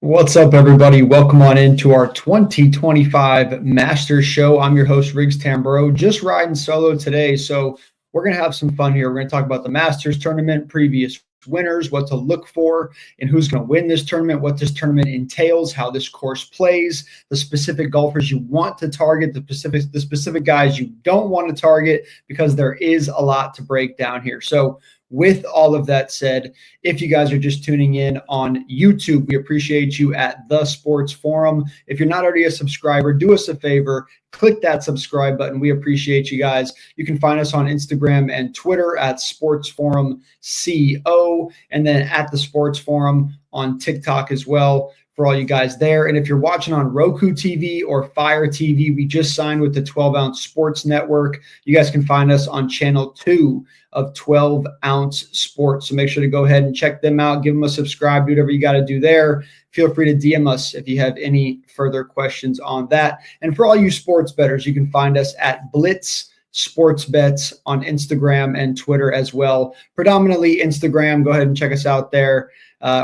What's up, everybody? Welcome on into our 2025 Masters Show. I'm your host, Riggs Tamburo, just riding solo today. So we're going to have some fun here. We're going to talk about the Masters tournament, previous winners, what to look for, and who's going to win this tournament, what this tournament entails, how this course plays, the specific golfers you want to target, the specific guys you don't want to target, because there is a lot to break down here. So with all of that said, if you guys are just tuning in on YouTube, we appreciate you at The Sports Forum. If you're not already a subscriber, do us a favor, click that subscribe button. We appreciate you guys. You can find us on Instagram and Twitter at Sports Forum CO, and then at The Sports Forum on TikTok as well, for all you guys there. And if you're watching on Roku TV or Fire TV, we just signed with the 12-Ounce Sports Network. You guys can find us on channel 2 of 12-Ounce Sports. So make sure to go ahead and check them out. Give them a subscribe. Do whatever you got to do there. Feel free to DM us if you have any further questions on that. And for all you sports bettors, you can find us at Blitz Sports Bets on Instagram and Twitter as well. Predominantly Instagram. Go ahead and check us out there.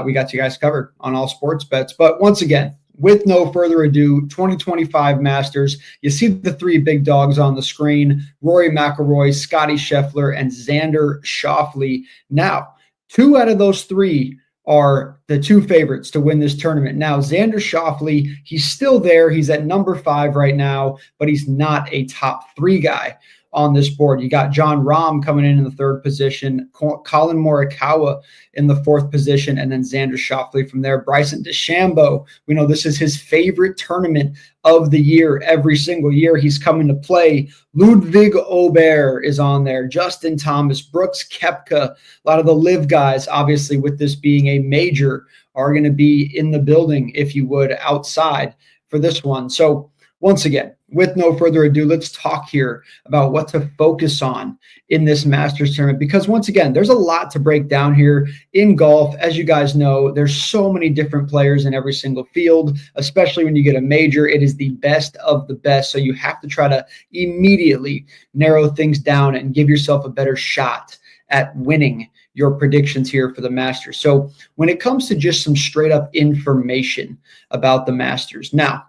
We got you guys covered on all sports bets. But once again, with no further ado, 2025 Masters, you see the three big dogs on the screen: Rory McIlroy, Scottie Scheffler, and Xander Schauffele. Now, two out of those three are the two favorites to win this tournament. Now, Xander Schauffele, he's still there. He's at number 5 right now, but he's not a top 3 guy on this board. You got John Rahm coming in the 3rd position, Colin Morikawa in the 4th position, and then Xander Schauffele from there. Bryson DeChambeau, we know this is his favorite tournament of the year. Every single year he's coming to play. Ludwig Aubert is on there. Justin Thomas, Brooks Koepka, a lot of the live guys, obviously, with this being a major, are going to be in the building, if you would, outside for this one. So once again, with no further ado, let's talk here about what to focus on in this Masters tournament, because once again, there's a lot to break down here in golf. As you guys know, there's so many different players in every single field, especially when you get a major. It is the best of the best, so you have to try to immediately narrow things down and give yourself a better shot at winning your predictions here for the Masters. So when it comes to just some straight up information about the Masters, now,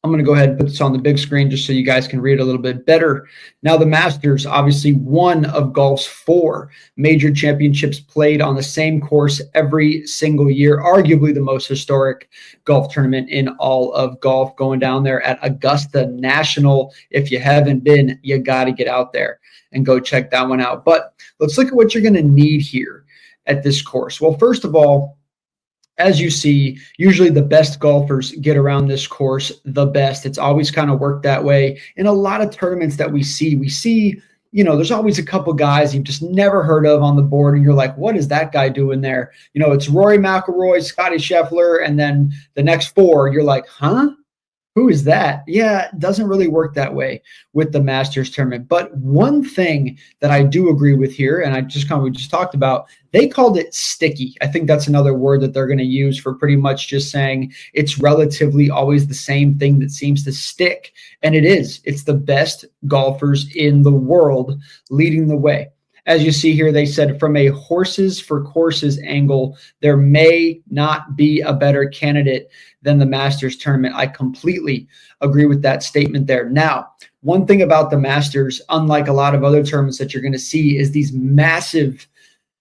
I'm going to go ahead and put this on the big screen just so you guys can read it a little bit better. Now, the Masters, obviously one of golf's 4 major championships played on the same course every single year, arguably the most historic golf tournament in all of golf, going down there at Augusta National. If you haven't been, you got to get out there and go check that one out. But let's look at what you're going to need here at this course. Well, first of all, as you see, usually the best golfers get around this course the best. It's always kind of worked that way. In a lot of tournaments that we see, you know, there's always a couple guys you've just never heard of on the board, and you're like, what is that guy doing there? You know, it's Rory McIlroy, Scottie Scheffler, and then the next 4, you're like, huh? Who is that? Yeah, it doesn't really work that way with the Masters tournament. But one thing that I do agree with here, and we just talked about, they called it sticky. I think that's another word that they're going to use for pretty much just saying it's relatively always the same thing that seems to stick. And it is. It's the best golfers in the world leading the way. As you see here, they said from a horses for courses angle, there may not be a better candidate than the Masters tournament. I completely agree with that statement there. Now, one thing about the Masters, unlike a lot of other tournaments that you're going to see, is these massive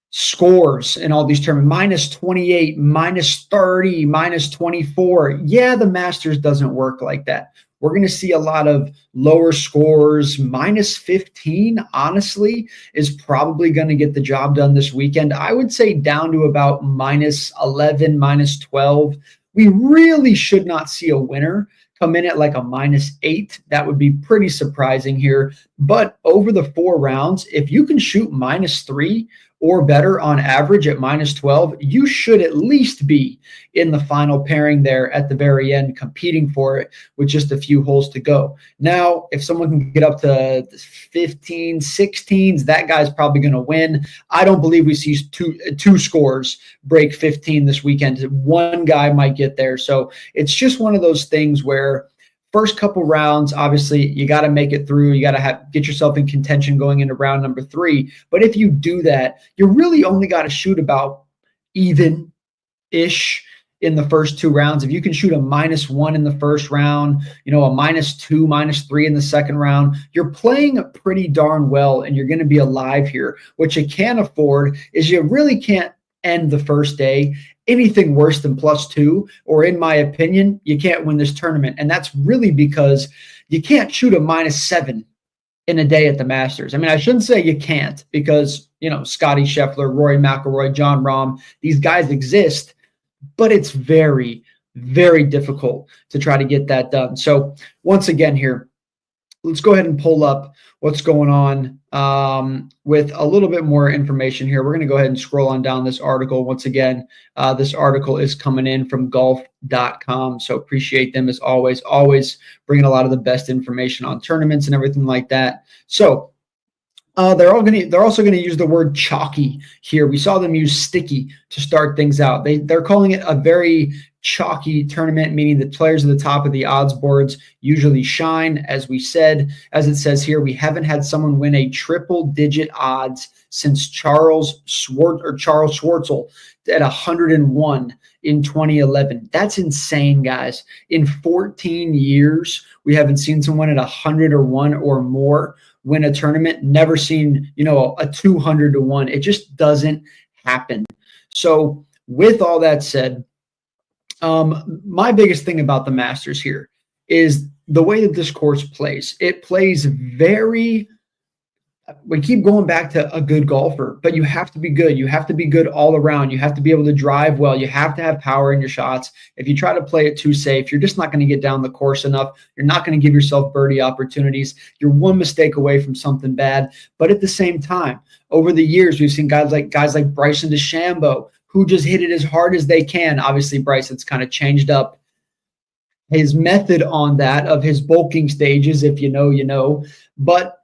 scores in all these tournaments, minus 28, minus 30, minus 24. Yeah, the Masters doesn't work like that. We're going to see a lot of lower scores. Minus 15, honestly, is probably going to get the job done this weekend. I would say down to about minus 11, minus 12. We really should not see a winner come in at like a minus 8. That would be pretty surprising here. But over the 4 rounds, if you can shoot minus 3 or better on average at minus 12, you should at least be in the final pairing there at the very end, competing for it with just a few holes to go. Now, if someone can get up to 15, 16s, that guy's probably going to win. I don't believe we see two scores break 15 this weekend. One guy might get there. So it's just one of those things where first couple rounds, obviously, you got to make it through. You got to get yourself in contention going into round number 3. But if you do that, you really only got to shoot about even-ish in the first 2 rounds. If you can shoot a -1 in the first round, a -2, -3 in the second round, you're playing pretty darn well and you're going to be alive here. What you can't afford is you really can't end the first day anything worse than +2, or in my opinion, you can't win this tournament. And that's really because you can't shoot a -7 in a day at the Masters. I mean, I shouldn't say you can't because, Scotty Scheffler, Rory McIlroy, John Rahm, these guys exist, but it's very, very difficult to try to get that done. So once again here, let's go ahead and pull up what's going on with a little bit more information here. We're going to go ahead and scroll on down this article. Once again, this article is coming in from golf.com. So appreciate them as always bringing a lot of the best information on tournaments and everything like that. So they're also going to use the word chalky here. We saw them use sticky to start things out. They're calling it a very chalky tournament, meaning the players at the top of the odds boards usually shine. As it says here, we haven't had someone win a triple-digit odds since Charles Schwartzel at 101 in 2011. That's insane, guys. In 14 years, we haven't seen someone at 101 or more win a tournament. Never seen, a 200 to 1. It just doesn't happen. So with all that said, my biggest thing about the Masters here is the way that this course plays. It plays we keep going back to a good golfer, but you have to be good. You have to be good all around. You have to be able to drive well. You have to have power in your shots. If you try to play it too safe, you're just not going to get down the course enough. You're not going to give yourself birdie opportunities. You're one mistake away from something bad. But at the same time, over the years, we've seen guys like Bryson DeChambeau, who just hit it as hard as they can. Obviously, Bryson's kind of changed up his method on that of his bulking stages. If you know, you know. But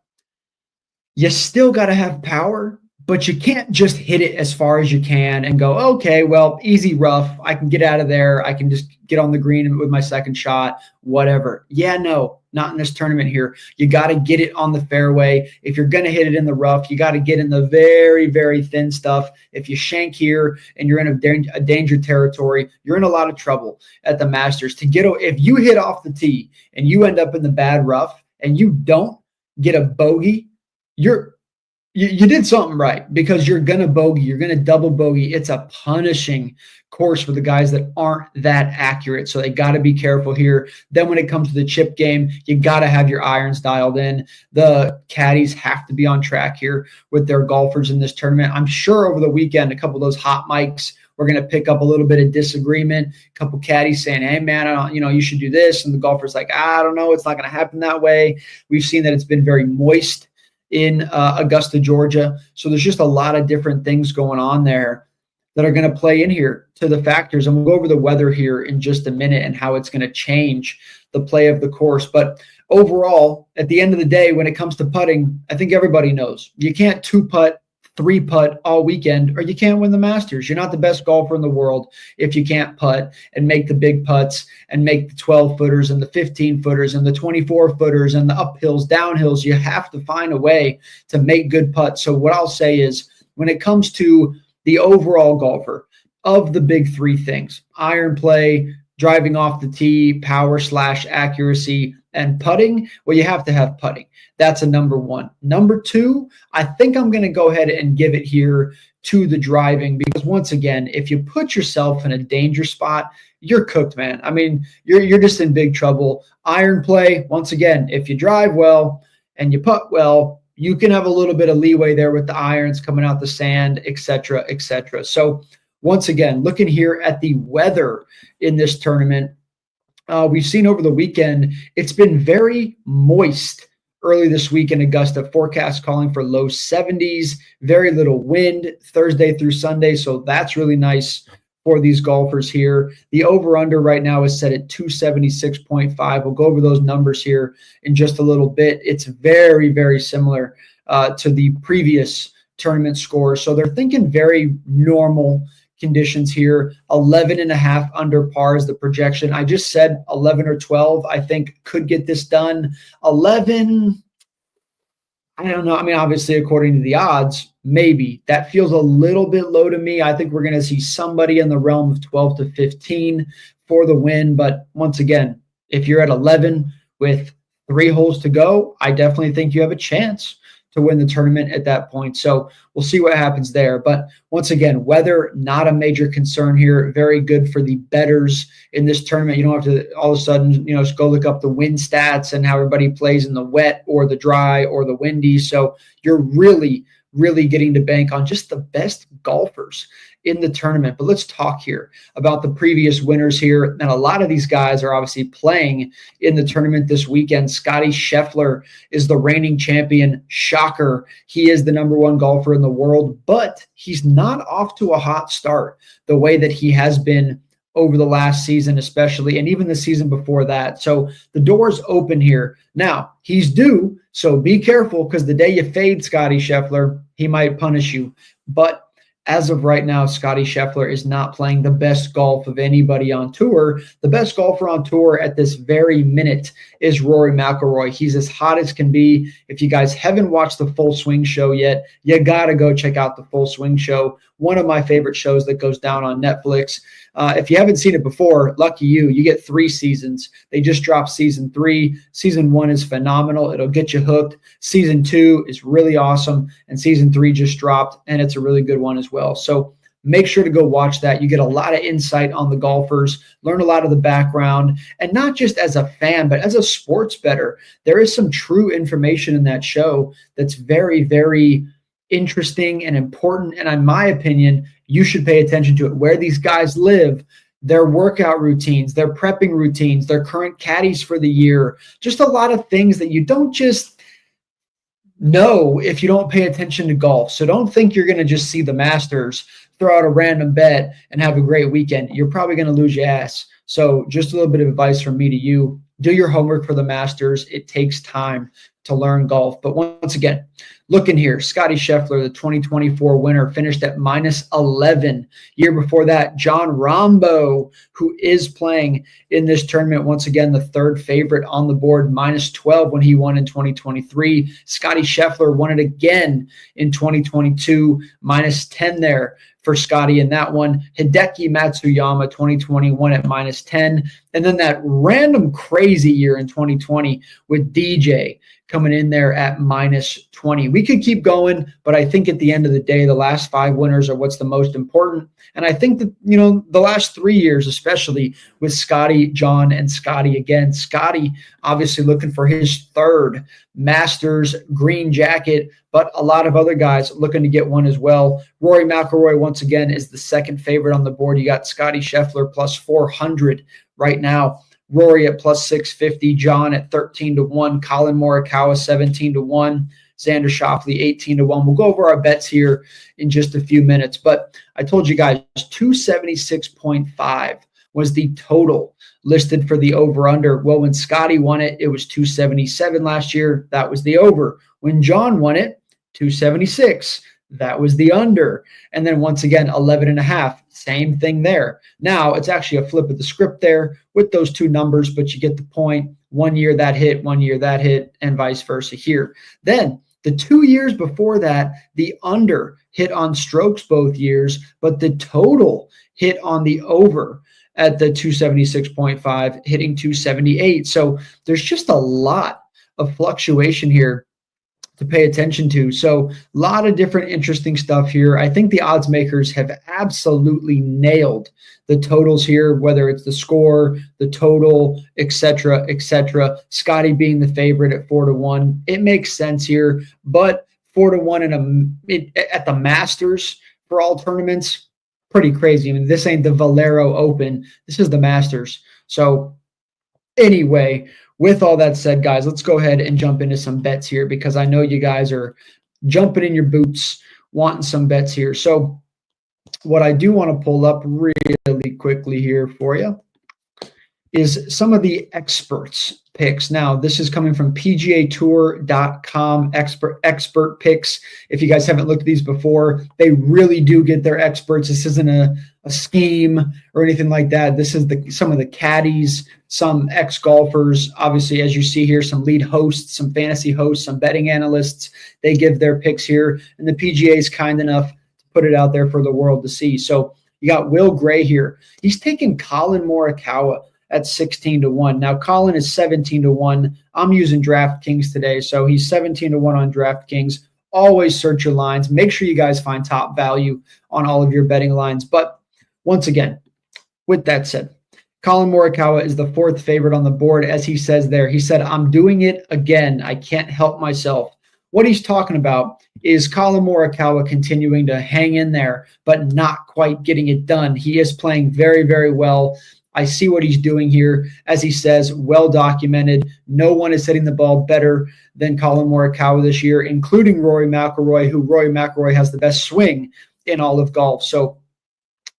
you still got to have power, but you can't just hit it as far as you can and go, okay, well, easy rough. I can get out of there. I can just get on the green with my second shot, whatever. Yeah, no, not in this tournament here. You got to get it on the fairway. If you're going to hit it in the rough, you got to get in the very, very thin stuff. If you shank here and you're in a danger territory, you're in a lot of trouble at the Masters. If you hit off the tee and you end up in the bad rough and you don't get a bogey, you did something right, because you're going to bogey. You're going to double bogey. It's a punishing course for the guys that aren't that accurate. So they got to be careful here. Then when it comes to the chip game, you got to have your irons dialed in. The caddies have to be on track here with their golfers in this tournament. I'm sure over the weekend, a couple of those hot mics, we're going to pick up a little bit of disagreement. A couple caddies saying, hey, man, you should do this. And the golfer's like, I don't know. It's not going to happen that way. We've seen that it's been very moist in Augusta, Georgia. So there's just a lot of different things going on there that are going to play in here to the factors. And we'll go over the weather here in just a minute and how it's going to change the play of the course. But overall, at the end of the day, when it comes to putting, I think everybody knows you can't 2-putt, 3-putt all weekend, or you can't win the Masters. You're not the best golfer in the world if you can't putt and make the big putts and make the 12-footers and the 15-footers and the 24-footers and the uphills, downhills. You have to find a way to make good putts. So what I'll say is, when it comes to the overall golfer, of the big 3 things, iron play, driving off the tee, power/accuracy, and putting, well, you have to have putting. That's a number 1. Number 2, I think I'm going to go ahead and give it here to the driving, because once again, if you put yourself in a danger spot, you're cooked, man. I mean, you're just in big trouble. Iron play, once again, if you drive well and you putt well, you can have a little bit of leeway there with the irons coming out the sand, et cetera, et cetera. So once again, looking here at the weather in this tournament, we've seen over the weekend, it's been very moist early this week in Augusta. Forecast calling for low 70s, very little wind Thursday through Sunday. So that's really nice for these golfers here. The over-under right now is set at 276.5. We'll go over those numbers here in just a little bit. It's very, very similar to the previous tournament score. So they're thinking very normal conditions here. 11.5 under par is the projection. I just said 11 or 12, I think, could get this done. 11, I don't know. I mean, obviously, according to the odds, maybe that feels a little bit low to me. I think we're going to see somebody in the realm of 12 to 15 for the win. But once again, if you're at 11 with 3 holes to go, I definitely think you have a chance to win the tournament at that point. So we'll see what happens there. But once again, weather, not a major concern here. Very good for the bettors in this tournament. You don't have to all of a sudden, just go look up the wind stats and how everybody plays in the wet or the dry or the windy. So you're really getting to bank on just the best golfers in the tournament. But let's talk here about the previous winners here. And a lot of these guys are obviously playing in the tournament this weekend. Scotty Scheffler is the reigning champion. Shocker. He is the #1 golfer in the world, but he's not off to a hot start the way that he has been over the last season, especially, and even the season before that. So the door's open here. Now, he's due, so be careful, because the day you fade Scotty Scheffler, he might punish you. But as of right now, Scotty Scheffler is not playing the best golf of anybody on tour. The best golfer on tour at this very minute is Rory McIlroy. He's as hot as can be. If you guys haven't watched the Full Swing Show yet, you got to go check out the Full Swing Show, one of my favorite shows that goes down on Netflix. If you haven't seen it before, lucky you. You get 3 seasons. They just dropped season 3. Season 1 is phenomenal. It'll get you hooked. Season 2 is really awesome. And season 3 just dropped, and it's a really good one as well. So make sure to go watch that. You get a lot of insight on the golfers, learn a lot of the background, and not just as a fan, but as a sports bettor. There is some true information in that show that's very, very interesting and important. And in my opinion, you should pay attention to it. Where these guys live, their workout routines, their prepping routines, their current caddies for the year, just a lot of things that you don't just know if you don't pay attention to golf. So don't think you're going to just see the Masters, throw out a random bet, and have a great weekend. You're probably going to lose your ass. So just a little bit of advice from me to you. Do your homework for the Masters. It takes time to learn golf. But once again, looking here, Scotty Scheffler, the 2024 winner, finished at -11. Year before that, John Rambo, who is playing in this tournament, once again, the 3rd favorite on the board, -12 when he won in 2023. Scotty Scheffler won it again in 2022, -10 there for Scotty in that one. Hideki Matsuyama, 2021 at -10. And then that random crazy year in 2020 with DJ coming in there at -20. We could keep going, but I think at the end of the day, the last 5 winners are what's the most important. And I think that, the last 3 years, especially with Scotty, John, and Scotty again, Scotty obviously looking for his 3rd Masters green jacket, but a lot of other guys looking to get one as well. Rory McIlroy, once again, is the 2nd favorite on the board. You got Scotty Scheffler plus 400 right now. Rory at plus 650, John at 13-1, Colin Morikawa 17-1, Xander Schauffele 18-1. We'll go over our bets here in just a few minutes, but I told you guys 276.5 was the total listed for the over-under. Well, when Scotty won it, it was 277 last year. That was the over. When John won it, 276. That was the under. And then once again, 11.5. Same thing there. Now it's actually a flip of the script there with those 2 numbers, but you get the point. 1 year that hit, 1 year that hit, and vice versa here. Then the 2 years before that, the under hit on strokes both years, but the total hit on the over at the 276.5, hitting 278. So there's just a lot of fluctuation here to pay attention to. So a lot of different interesting stuff here. I think the odds makers have absolutely nailed the totals here, whether it's the score, the total, etc., etc. Scotty being the favorite at 4-1. It makes sense here, but 4-1 at the Masters for all tournaments, pretty crazy. I mean, this ain't the Valero Open. This is the Masters. So anyway, with all that said, guys, let's go ahead and jump into some bets here, because I know you guys are jumping in your boots wanting some bets here. So what I do want to pull up really quickly here for you is some of the experts picks. Now, this is coming from PGAtour.com, expert picks. If you guys haven't looked at these before, they really do get their experts. This isn't a a scheme or anything like that. This is some of the caddies, some ex-golfers, obviously, as you see here, some lead hosts, some fantasy hosts, some betting analysts. They give their picks here, and the PGA is kind enough to put it out there for the world to see. So you got Will Gray here. He's taking Colin Morikawa at 16-1. Now, Colin is 17-1. I'm using DraftKings today, so he's 17-1 on DraftKings. Always search your lines. Make sure you guys find top value on all of your betting lines. But once again, with that said, Colin Morikawa is the fourth favorite on the board, as he says there. He said, I'm doing it again. I can't help myself. What he's talking about is Colin Morikawa continuing to hang in there, but not quite getting it done. He is playing very, very well. I see what he's doing here. As he says, well documented. No one is hitting the ball better than Colin Morikawa this year, including Rory McIlroy, who Rory McIlroy has the best swing in all of golf. So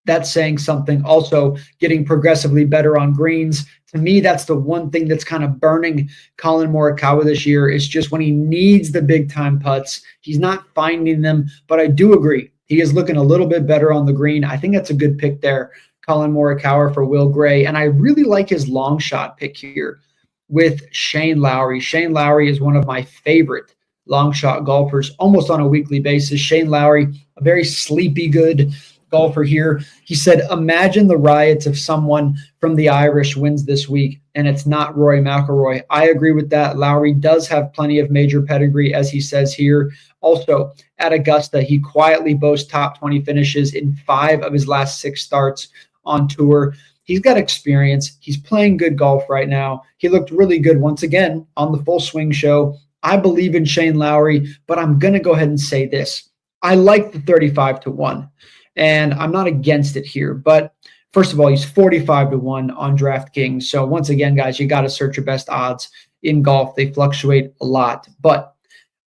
that's saying something. Also getting progressively better on greens. To me, that's the one thing that's kind of burning Colin Morikawa this year, is just when he needs the big time putts, he's not finding them. But I do agree, he is looking a little bit better on the green. I think that's a good pick there, Colin Morikawa for Will Gray. And I really like his long shot pick here with Shane Lowry. Shane Lowry is one of my favorite long shot golfers almost on a weekly basis. Shane Lowry, a very sleepy good golfer here. He said, imagine the riots if someone from the Irish wins this week and it's not Rory McIlroy. I agree with that. Lowry does have plenty of major pedigree, as he says here. Also, at Augusta, he quietly boasts top 20 finishes in 5 of his last 6 starts on tour. He's got experience. He's playing good golf right now. He looked really good once again on the Full Swing Show. I believe in Shane Lowry, but I'm going to go ahead and say this. I like the 35-1, and I'm not against it here. But first of all, he's 45-1 on DraftKings. So once again, guys, you got to search your best odds in golf. They fluctuate a lot. But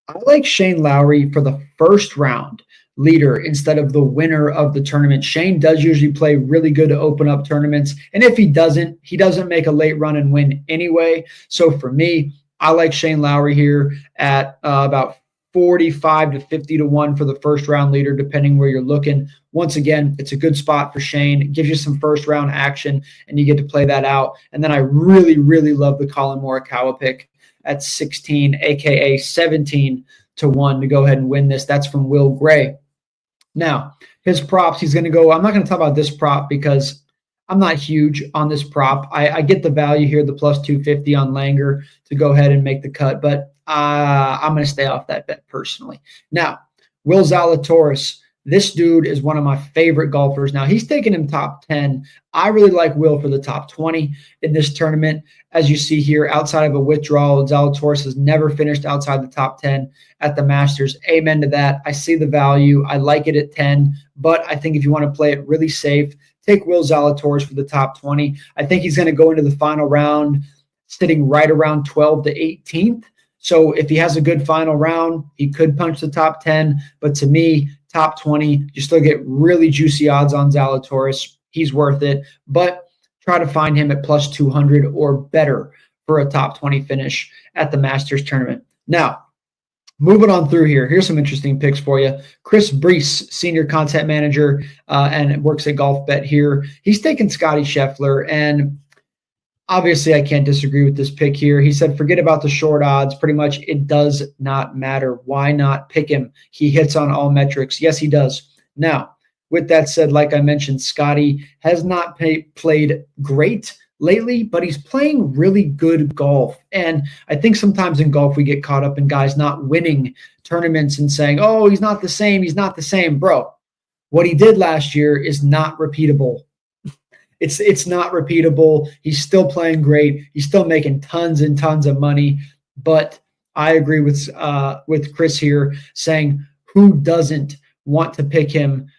I like Shane Lowry for the first round leader instead of the winner of the tournament. Shane does usually play really good to open up tournaments. And if he doesn't make a late run and win anyway. So for me, I like Shane Lowry here at about 45-50-1 for the first round leader, depending where you're looking. Once again, it's a good spot for Shane. It gives you some first round action and you get to play that out. And then I really, really love the Colin Morikawa pick at 16, aka 17-1 to go ahead and win this. That's from Will Gray. Now, his props, he's going to go, I'm not going to talk about this prop because I'm not huge on this prop. I get the value here, the plus 250 on Langer to go ahead and make the cut, but I'm going to stay off that bet personally. Now, Will Zalatoris, this dude is one of my favorite golfers. Now, he's taking him top 10. I really like Will for the top 20 in this tournament. As you see here, outside of a withdrawal, Zalatoris has never finished outside the top 10 at the Masters. Amen to that. I see the value. I like it at 10, but I think if you want to play it really safe, take Will Zalatoris for the top 20. I think he's going to go into the final round sitting right around 12 to 18th. So if he has a good final round, he could punch the top 10. But to me, top 20, you still get really juicy odds on Zalatoris. He's worth it. But try to find him at plus 200 or better for a top 20 finish at the Masters tournament. Now, moving on through here, here's some interesting picks for you. Chris Brees, senior content manager, and works at Golf Bet here. He's taken Scotty Scheffler, and obviously I can't disagree with this pick here. He said, forget about the short odds. Pretty much it does not matter. Why not pick him? He hits on all metrics. Yes, he does. Now, with that said, like I mentioned, Scotty has not played great lately, but he's playing really good golf. And I think sometimes in golf, we get caught up in guys not winning tournaments and saying, oh, he's not the same. He's not the same. Bro, what he did last year is not repeatable. It's not repeatable. He's still playing great. He's still making tons and tons of money. But I agree with Chris here saying, who doesn't want to pick him?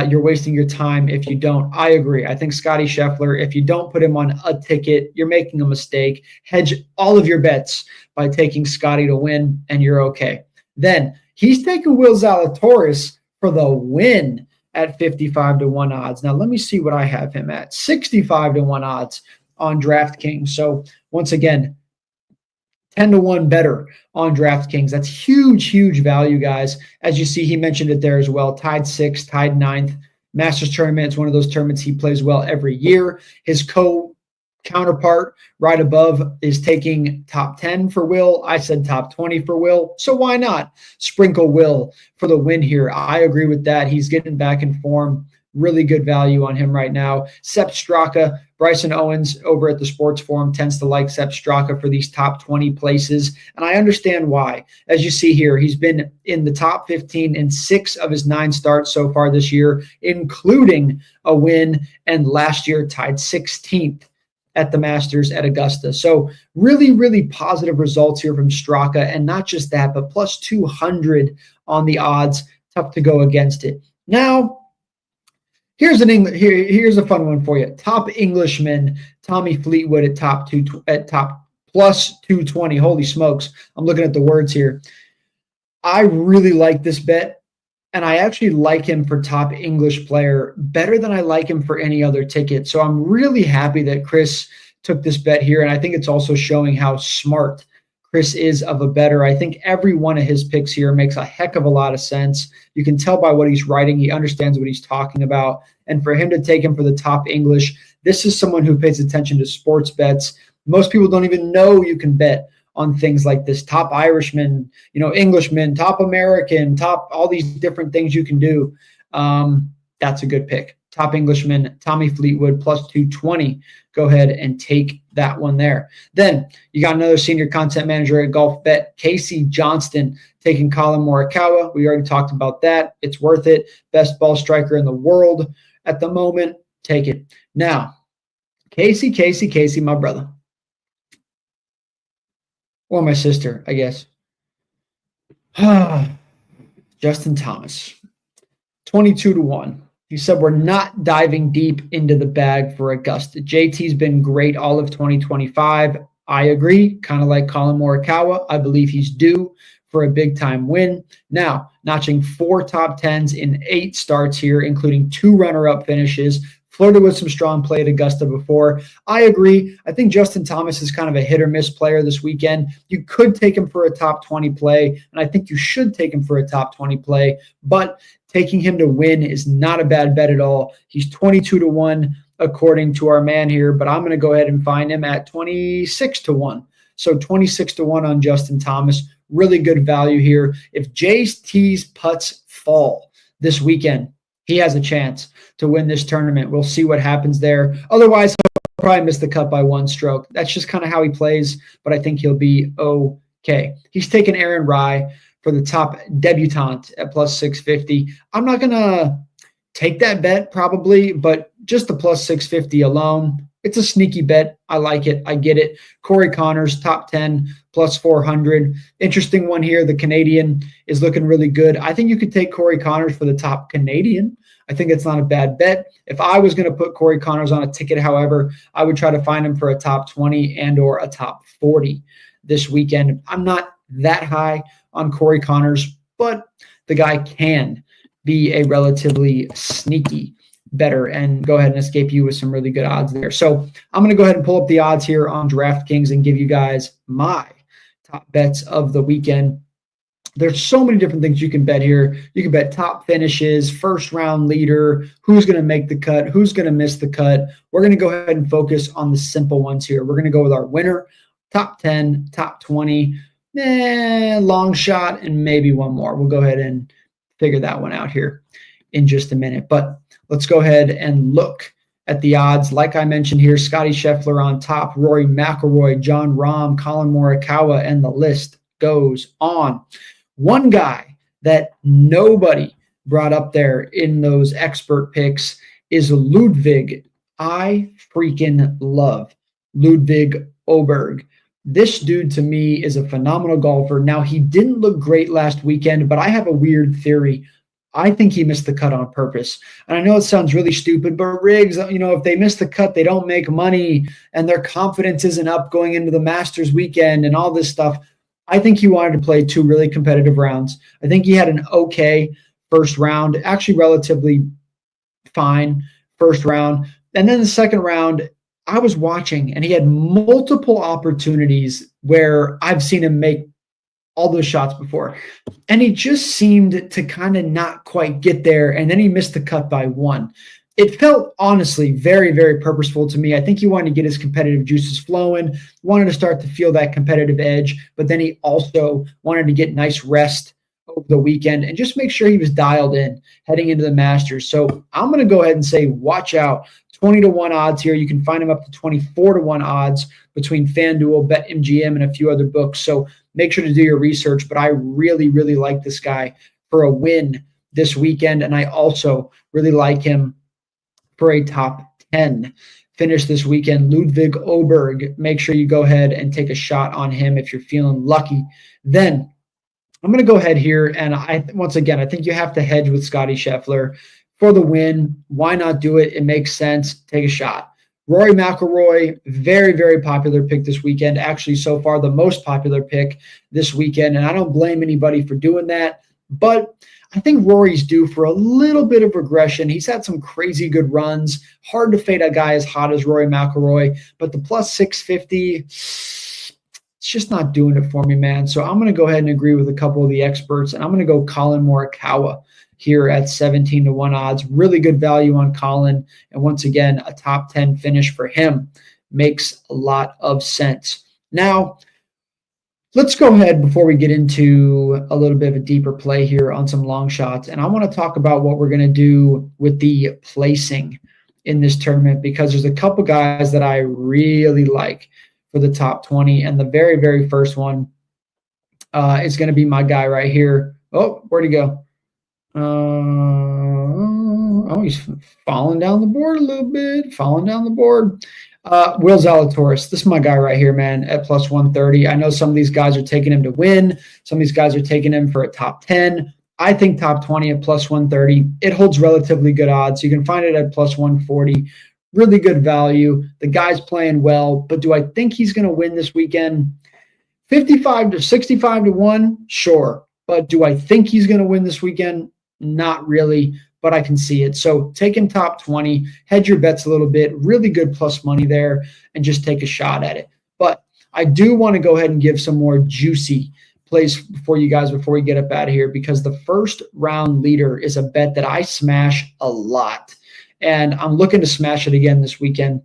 You're wasting your time if you don't. I agree. I think Scotty Scheffler, if you don't put him on a ticket, you're making a mistake. Hedge all of your bets by taking Scotty to win, and you're okay. Then he's taking Will Zalatoris for the win at 55-1 odds. Now, let me see what I have him at. 65-1 odds on DraftKings. So once again, 10-1 better on DraftKings. That's huge, huge value, guys. As you see, he mentioned it there as well. Tied 6th, tied 9th. Masters tournament is one of those tournaments he plays well every year. His counterpart right above is taking top 10 for Will. I said top 20 for Will. So why not sprinkle Will for the win here? I agree with that. He's getting back in form. Really good value on him right now. Sepp Straka, Bryson Owens over at the Sports Forum tends to like Sepp Straka for these top 20 places. And I understand why. As you see here, he's been in the top 15 in 6 of his 9 starts so far this year, including a win, and last year tied 16th at the Masters at Augusta. So really, really positive results here from Straka. And not just that, but plus 200 on the odds. Tough to go against it. Now, here's a fun one for you. Top Englishman, Tommy Fleetwood at top plus 220. Holy smokes. I'm looking at the words here. I really like this bet. And I actually like him for top English player better than I like him for any other ticket. So I'm really happy that Chris took this bet here. And I think it's also showing how smart Chris is of a bettor. I think every one of his picks here makes a heck of a lot of sense. You can tell by what he's writing. He understands what he's talking about. And for him to take him for the top English, this is someone who pays attention to sports bets. Most people don't even know you can bet on things like this. Top Irishman, Englishman, top American, top all these different things you can do. That's a good pick. Top Englishman, Tommy Fleetwood, plus 220. Go ahead and take that one there. Then you got another senior content manager at Golf Bet, Casey Johnston, taking Colin Morikawa. We already talked about that. It's worth it. Best ball striker in the world at the moment. Take it. Now, Casey, my brother. Or my sister, I guess. Justin Thomas, 22-1. He said we're not diving deep into the bag for Augusta. JT's been great all of 2025. I agree. Kind of like Colin Morikawa. I believe he's due for a big-time win. Now, notching 4 top 10s in 8 starts here, including 2 runner-up finishes. Flirted with some strong play at Augusta before. I agree. I think Justin Thomas is kind of a hit-or-miss player this weekend. You could take him for a top 20 play, and I think you should take him for a top 20 play, but taking him to win is not a bad bet at all. He's 22-1 according to our man here, but I'm going to go ahead and find him at 26-1. So 26-1 on Justin Thomas. Really good value here. If JT's putts fall this weekend, he has a chance to win this tournament. We'll see what happens there. Otherwise, he'll probably miss the cut by 1 stroke. That's just kind of how he plays, but I think he'll be okay. He's taken Aaron Rai for the top debutante at plus 650. I'm not going to take that bet probably, but just the plus 650 alone, it's a sneaky bet. I like it. I get it. Corey Connors, top 10, plus 400. Interesting one here. The Canadian is looking really good. I think you could take Corey Connors for the top Canadian. I think it's not a bad bet. If I was going to put Corey Connors on a ticket, however, I would try to find him for a top 20 and or a top 40 this weekend. I'm not that high on Corey Connors, but the guy can be a relatively sneaky better and go ahead and escape you with some really good odds there. So I'm going to go ahead and pull up the odds here on DraftKings and give you guys my top bets of the weekend. There's so many different things you can bet here. You can bet top finishes, first round leader, who's going to make the cut, who's going to miss the cut. We're going to go ahead and focus on the simple ones here. We're going to go with our winner, top 10, top 20, long shot, and maybe one more. We'll go ahead and figure that one out here in just a minute. But let's go ahead and look at the odds. Like I mentioned here, Scotty Scheffler on top, Rory McIlroy, John Rahm, Colin Morikawa, and the list goes on. One guy that nobody brought up there in those expert picks is Ludwig. I freaking love Ludwig Åberg. This dude to me is a phenomenal golfer. Now, he didn't look great last weekend, but I have a weird theory. I think he missed the cut on purpose. And I know it sounds really stupid, but Riggs, if they miss the cut, they don't make money and their confidence isn't up going into the Masters weekend and all this stuff. I think he wanted to play 2 really competitive rounds. I think he had an okay first round, actually relatively fine first round. And then the second round, I was watching and he had multiple opportunities where I've seen him make all those shots before. And he just seemed to kind of not quite get there. And then he missed the cut by one. It felt honestly very, very purposeful to me. I think he wanted to get his competitive juices flowing, wanted to start to feel that competitive edge, but then he also wanted to get nice rest over the weekend and just make sure he was dialed in heading into the Masters. So I'm going to go ahead and say, watch out. 20-1 odds here. You can find him up to 24-1 odds between FanDuel, BetMGM, and a few other books. So make sure to do your research. But I really, really like this guy for a win this weekend. And I also really like him for a top 10 finish this weekend. Ludwig Oberg, make sure you go ahead and take a shot on him if you're feeling lucky. Then I'm going to go ahead here, and once again, I think you have to hedge with Scotty Scheffler for the win. Why not do it? It makes sense. Take a shot. Rory McIlroy, very, very popular pick this weekend. Actually, so far, the most popular pick this weekend, and I don't blame anybody for doing that, but I think Rory's due for a little bit of regression. He's had some crazy good runs. Hard to fade a guy as hot as Rory McIlroy, but the plus 650, it's just not doing it for me, man. So I'm going to go ahead and agree with a couple of the experts, and I'm going to go Colin Morikawa here at 17-1 odds. Really good value on Colin, and once again, a top 10 finish for him makes a lot of sense. Now, let's go ahead before we get into a little bit of a deeper play here on some long shots. And I want to talk about what we're going to do with the placing in this tournament, because there's a couple guys that I really like for the top 20. And the very, very first one is going to be my guy right here. Oh, where'd he go? He's falling down the board a little bit, Will Zalatoris. This is my guy right here, man, at plus 130. I know some of these guys are taking him to win. Some of these guys are taking him for a top 10. I think top 20 at plus 130. It holds relatively good odds. You can find it at plus 140. Really good value. The guy's playing well, but do I think he's going to win this weekend? 55 to 65 to 1, sure. But do I think he's going to win this weekend? Not really, but I can see it. So take him top 20, hedge your bets a little bit, really good plus money there, and just take a shot at it. But I do want to go ahead and give some more juicy plays for you guys before we get up out of here, because the first round leader is a bet that I smash a lot, and I'm looking to smash it again this weekend.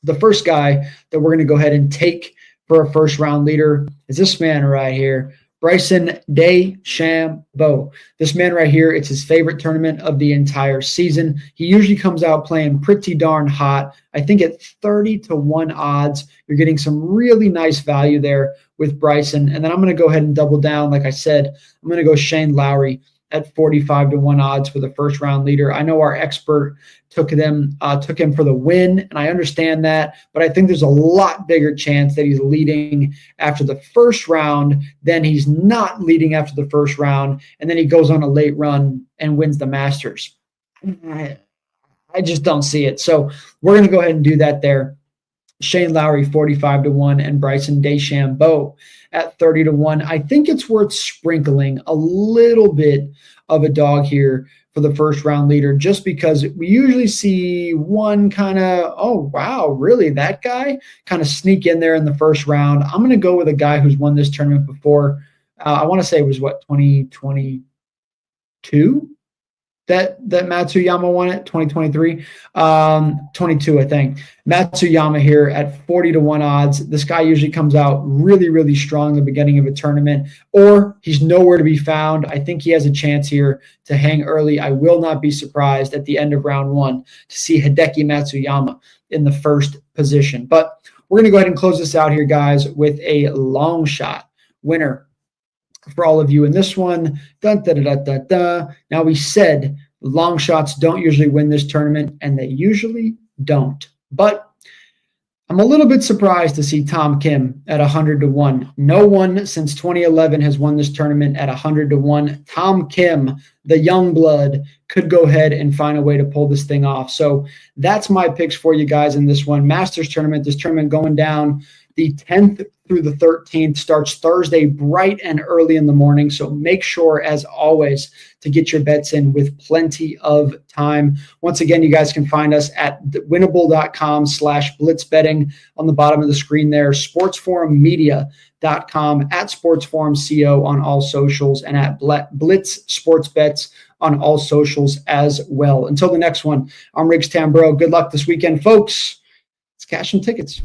The first guy that we're going to go ahead and take for a first round leader is this man right here, Bryson DeChambeau. This man right here, it's his favorite tournament of the entire season. He usually comes out playing pretty darn hot. I think at 30-1 odds, you're getting some really nice value there with Bryson. And then I'm going to go ahead and double down. Like I said, I'm going to go Shane Lowry at 45-1 odds for the first round leader. I know our expert took him for the win, and I understand that, but I think there's a lot bigger chance that he's leading after the first round than he's not leading after the first round, and then he goes on a late run and wins the Masters. I just don't see it. So we're going to go ahead and do that there. Shane Lowry 45-1 and Bryson DeChambeau at 30-1. I think it's worth sprinkling a little bit of a dog here for the first round leader, just because we usually see one kind of, oh, wow, really, that guy kind of sneak in there in the first round. I'm going to go with a guy who's won this tournament before. I want to say it was, 2022? That Matsuyama won it, 2023, 22, I think. Matsuyama here at 40-1 odds. This guy usually comes out really, really strong in the beginning of a tournament, or he's nowhere to be found. I think he has a chance here to hang early. I will not be surprised at the end of round one to see Hideki Matsuyama in the first position. But we're going to go ahead and close this out here, guys, with a long shot winner for all of you in this one. Dun, da, da, da, da. Now, we said long shots don't usually win this tournament, and they usually don't. But I'm a little bit surprised to see Tom Kim at 100-1. No one since 2011 has won this tournament at 100-1. Tom Kim, the young blood, could go ahead and find a way to pull this thing off. So that's my picks for you guys in this one. Masters tournament, this tournament going down The 10th through the 13th starts Thursday bright and early in the morning. So make sure, as always, to get your bets in with plenty of time. Once again, you guys can find us at winnable.com/blitzbetting on the bottom of the screen there, sportsforummedia.com, at sportsforumco on all socials, and at Blitz Sports Bets on all socials as well. Until the next one, I'm Riggs Tambro. Good luck this weekend, folks. Let's cash some tickets.